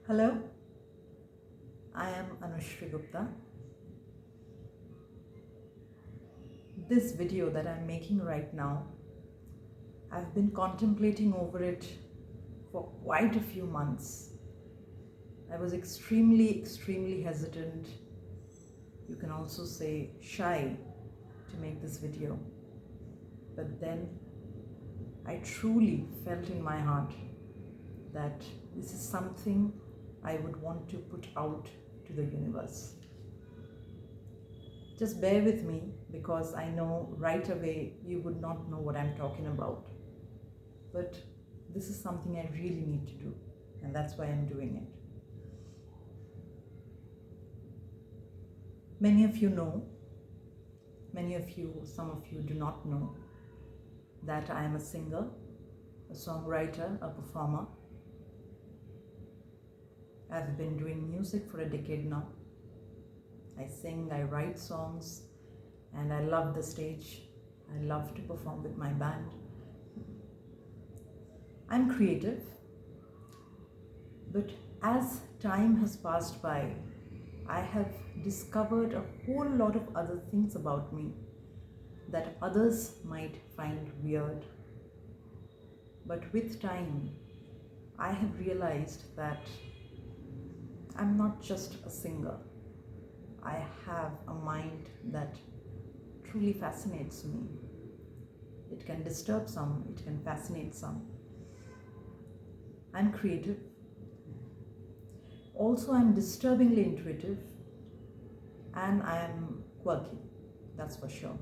Hello, I am Anushri Gupta. This video that I'm making right now, I've been contemplating over it for quite a few months. I was extremely hesitant, you can also say shy, to make this video. But then I truly felt in my heart that this is something I would want to put out to the universe. Just bear with me because I know right away you would not know what I'm talking about. But this is something I really need to do, and that's why I'm doing it. Many of you know, some of you do not know that I am a singer, a songwriter, a performer. I've been doing music for a decade now. I sing, I write songs, and I love the stage. I love to perform with my band. I'm creative, but as time has passed by, I have discovered a whole lot of other things about me that others might find weird. But with time, I have realized that I'm not just a singer. I have a mind that truly fascinates me. It can disturb some, it can fascinate some. I'm creative. Also, I'm disturbingly intuitive, and I am quirky, that's for sure.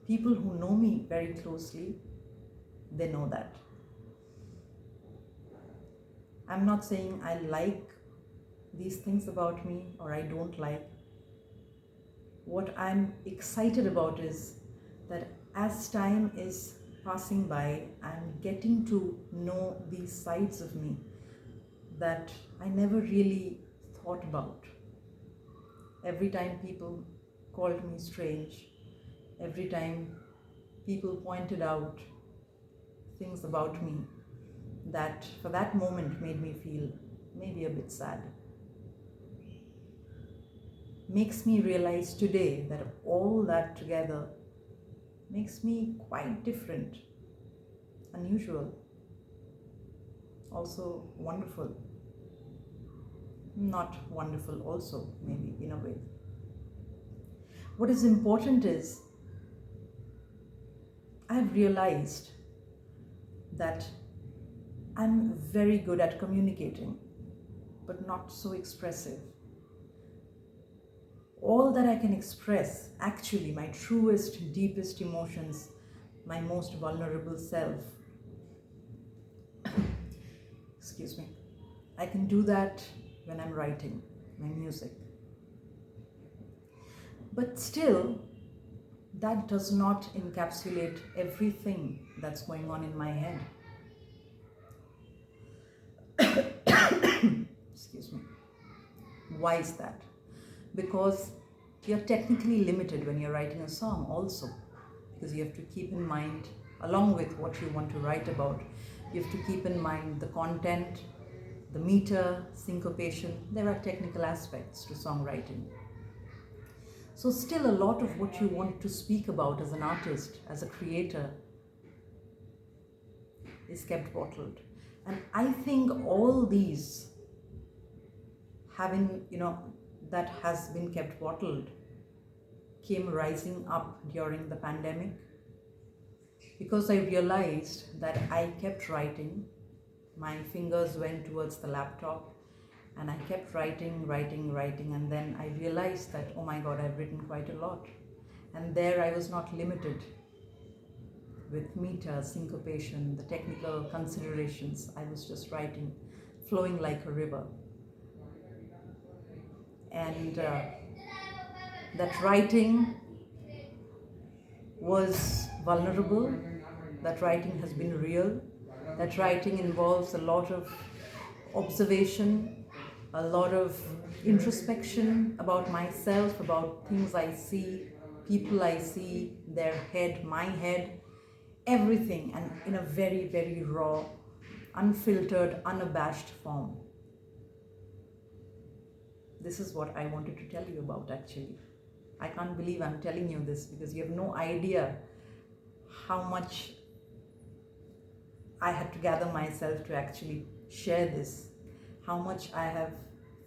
People who know me very closely, they know that. I'm not saying I like these things about me or I don't like. What I'm excited about is that as time is passing by, I'm getting to know these sides of me that I never really thought about. Every time people called me strange, every time people pointed out things about me that for that moment made me feel maybe a bit sad, makes me realize today that all that together makes me quite different, unusual, also wonderful. Not wonderful also, maybe in a way. What is important is I've realized that I'm very good at communicating, but not so expressive. All that I can express, actually, my truest, deepest emotions, my most vulnerable self, excuse me, I can do that when I'm writing my music. But still, that does not encapsulate everything that's going on in my head. Excuse me. Why is that? Because you're technically limited when you're writing a song also, because you have to keep in mind, along with what you want to write about, you have to keep in mind the content, the meter, syncopation. There are technical aspects to songwriting. So still a lot of what you want to speak about as an artist, as a creator, is kept bottled. And I think all these that has been kept bottled came rising up during the pandemic, because I realized that I kept writing. My fingers went towards the laptop and I kept writing, and then I realized that, oh my God, I've written quite a lot. And there I was not limited with meter, syncopation, the technical considerations. I was just writing, flowing like a river. And that writing was vulnerable, that writing has been real, that writing involves a lot of observation, a lot of introspection about myself, about things I see, people I see, their head, my head, everything, and in a very raw, unfiltered, unabashed form. this is what I wanted to tell you about actually. I can't believe I'm telling you this because you have no idea how much I had to gather myself to actually share this, how much I have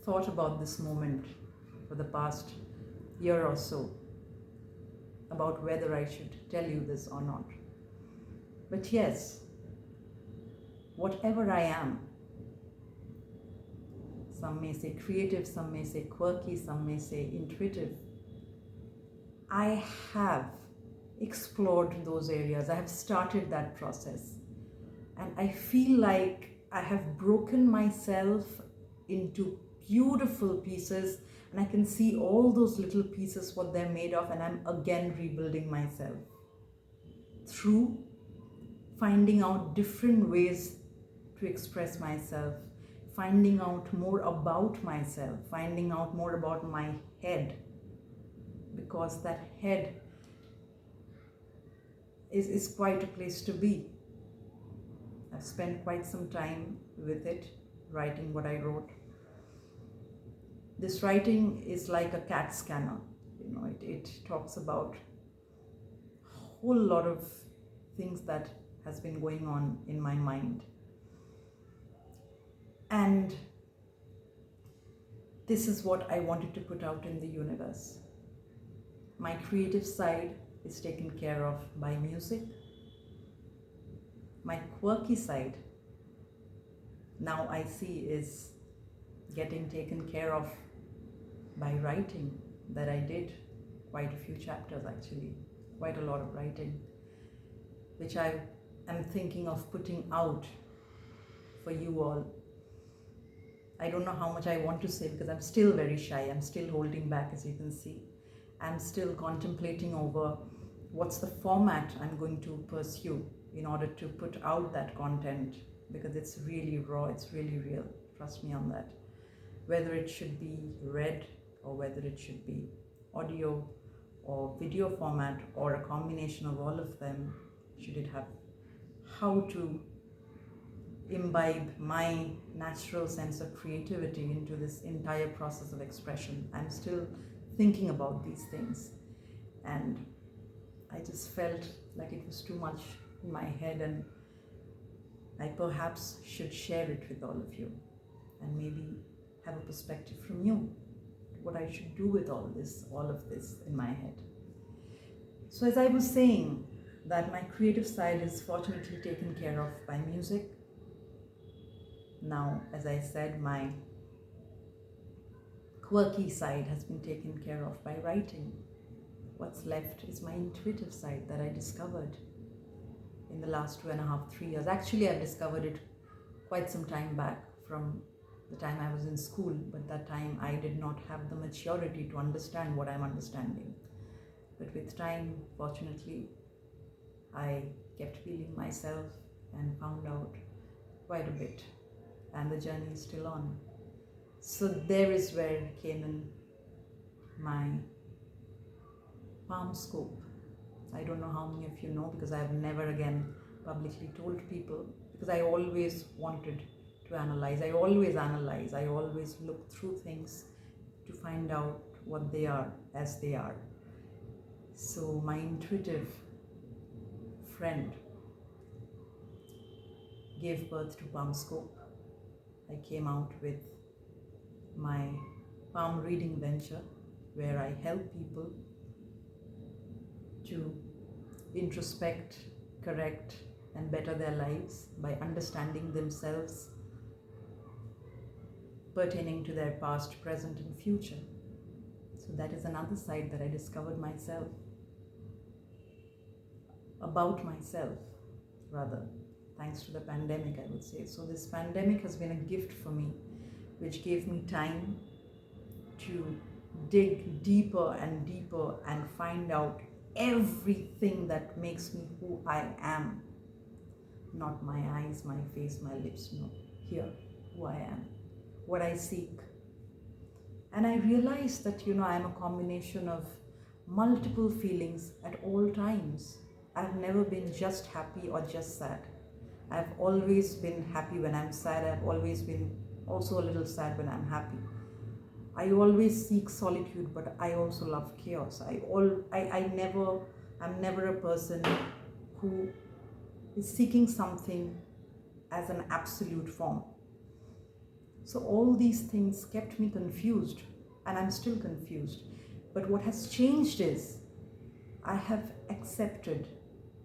thought about this moment for the past year or so, about whether I should tell you this or not. But yes, whatever I am, some may say creative, some may say quirky, some may say intuitive, I have explored those areas. I have started that process. And I feel like I have broken myself into beautiful pieces, and I can see all those little pieces, what they're made of, and I'm again rebuilding myself through finding out different ways to express myself, finding out more about myself, finding out more about my head, because that head is quite a place to be. I've spent quite some time with it, writing what I wrote. This writing is like a CAT scanner. It talks about a whole lot of things that has been going on in my mind. And this is what I wanted to put out in the universe. My creative side is taken care of by music. My quirky side, now I see, is getting taken care of by writing, that I did quite a few chapters actually, quite a lot of writing, which I am thinking of putting out for you all. I don't know how much I want to say because I'm still very shy. I'm still holding back, as you can see. I'm still contemplating over what's the format I'm going to pursue in order to put out that content, because it's really raw, it's really real. Trust me on that. Whether it should be read or whether it should be audio or video format or a combination of all of them, should it have, how to imbibe my natural sense of creativity into this entire process of expression. I'm still thinking about these things, and I just felt like it was too much in my head, and I perhaps should share it with all of you and maybe have a perspective from you, what I should do with all of this in my head. So as I was saying, that my creative side is fortunately taken care of by music. Now, as I said, my quirky side has been taken care of by writing. What's left is my intuitive side that I discovered in the last 2.5, 3 years. Actually, I've discovered it quite some time back, from the time I was in school, but that time I did not have the maturity to understand what I'm understanding. But with time, fortunately, I kept feeling myself and found out quite a bit, and the journey is still on. So there is where came in my palm scope. I don't know how many of you know, because I've never again publicly told people, because I always wanted to analyze. I always look through things to find out what they are as they are. So my intuitive friend gave birth to Palm Scope. I came out with my palm reading venture, where I help people to introspect, correct, and better their lives by understanding themselves pertaining to their past, present, and future. So that is another side that I discovered myself, about myself, rather, thanks to the pandemic, I would say. So this pandemic has been a gift for me, which gave me time to dig deeper and deeper and find out everything that makes me who I am. Not my eyes, my face, my lips, no. Here, who I am, what I seek. And I realized that, I'm a combination of multiple feelings at all times. I've never been just happy or just sad. I've always been happy when I'm sad. I've always been also a little sad when I'm happy. I always seek solitude, but I also love chaos. I'm never a person who is seeking something as an absolute form. So all these things kept me confused, and I'm still confused. But what has changed is I have accepted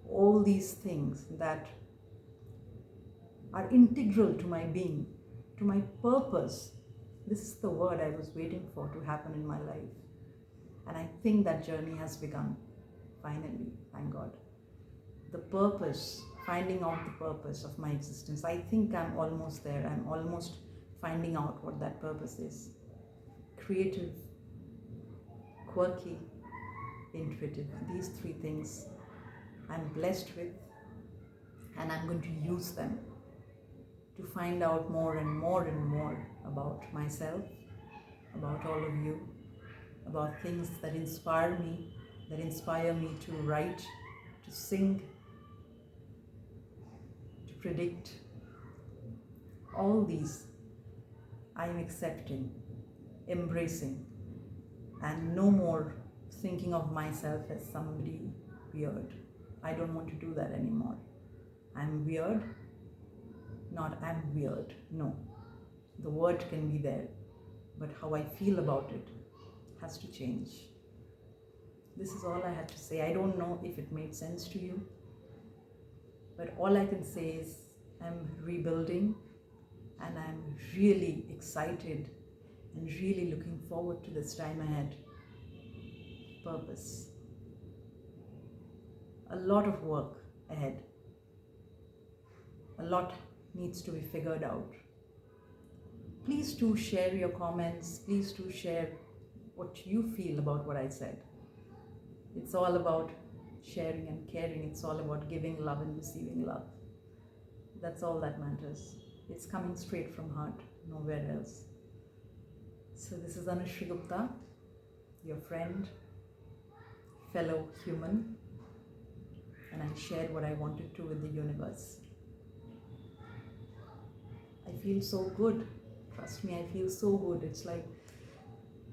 all these things that are integral to my being, to my purpose. This is the word I was waiting for to happen in my life. And I think that journey has begun, finally, thank God. The purpose, finding out the purpose of my existence. I think I'm almost there. I'm almost finding out what that purpose is. Creative, quirky, intuitive. These three things I'm blessed with, and I'm going to use them to find out more and more and more about myself, about all of you, about things that inspire me to write, to sing, to predict. All these I am accepting, embracing, and no more thinking of myself as somebody weird. I don't want to do that anymore. I'm weird, not I'm weird. No. The word can be there, but how I feel about it has to change. This is all I had to say. I don't know if it made sense to you, but all I can say is I'm rebuilding, and I'm really excited and really looking forward to this time ahead. Purpose. A lot of work ahead. A lot needs to be figured out. Please do share your comments. Please do share what you feel about what I said. It's all about sharing and caring. It's all about giving love and receiving love. That's all that matters. It's coming straight from heart, nowhere else. So this is Anushri Gupta, your friend, fellow human, and I shared what I wanted to with the universe. I feel so good. Trust me, I feel so good. It's like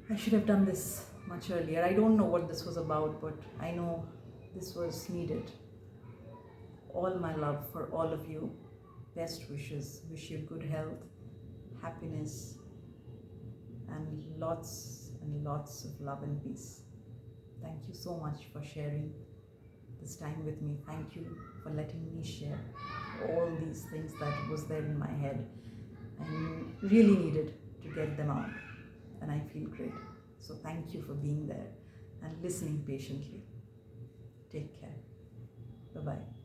I should have done this much earlier. I don't know what this was about, but I know this was needed. All my love for all of you. Best wishes. Wish you good health, happiness, and lots of love and peace. Thank you so much for sharing this time with me. Thank you for letting me share all these things that was there in my head. I really needed to get them out, and I feel great. So thank you for being there and listening patiently. Take care. Bye-bye.